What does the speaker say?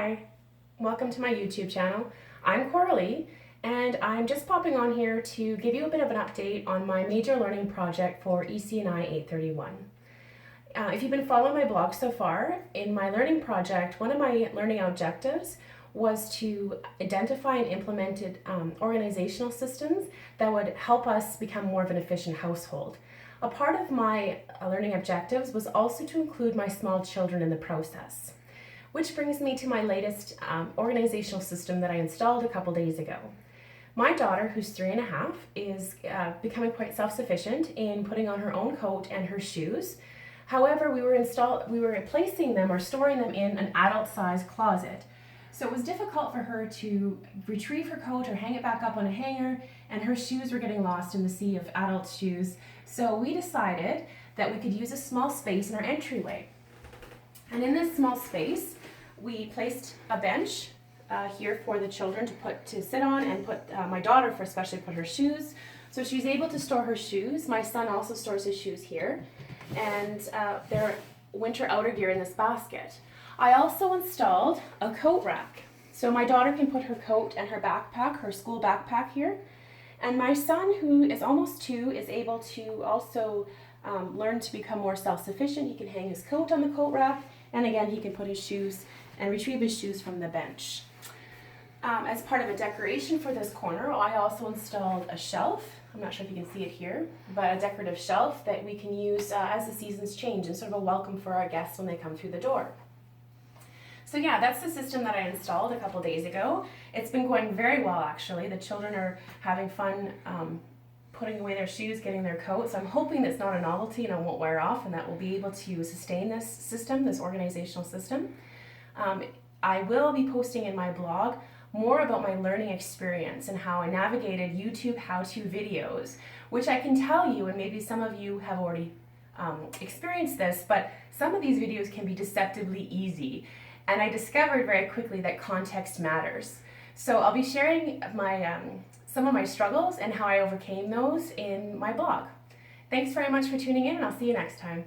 Hi, welcome to my YouTube channel. I'm Coralie, and I'm just popping on here to give you a bit of an update on my major learning project for EC&I 831. If you've been following my blog so far, in my learning project, one of my learning objectives was to identify and implement organizational systems that would help us become more of an efficient household. A part of my learning objectives was also to include my small children in the process. Which brings me to my latest organizational system that I installed a couple days ago. My daughter, who's 3.5, is becoming quite self-sufficient in putting on her own coat and her shoes. However, we were placing them or storing them in an adult-sized closet. So it was difficult for her to retrieve her coat or hang it back up on a hanger, and her shoes were getting lost in the sea of adult shoes. So we decided that we could use a small space in our entryway. And in this small space, we placed a bench here for the children to sit on, and my daughter especially put her shoes. So she's able to store her shoes. My son also stores his shoes here, and their winter outer gear in this basket. I also installed a coat rack. So my daughter can put her coat and her backpack, her school backpack here. And my son, who is almost 2, is able to also learn to become more self-sufficient. He can hang his coat on the coat rack, and again, he can put his shoes and retrieve his shoes from the bench. As part of a decoration for this corner, I also installed a shelf. I'm not sure if you can see it here, but a decorative shelf that we can use as the seasons change, and sort of a welcome for our guests when they come through the door. So yeah, that's the system that I installed a couple days ago. It's been going very well, actually. The children are having fun putting away their shoes, getting their coats. I'm hoping that's not a novelty and it won't wear off, and that we'll be able to sustain this system, this organizational system. I will be posting in my blog more about my learning experience and how I navigated YouTube how-to videos, which I can tell you, and maybe some of you have already experienced this, but some of these videos can be deceptively easy. And I discovered very quickly that context matters. So I'll be sharing some of my struggles and how I overcame those in my blog. Thanks very much for tuning in, and I'll see you next time.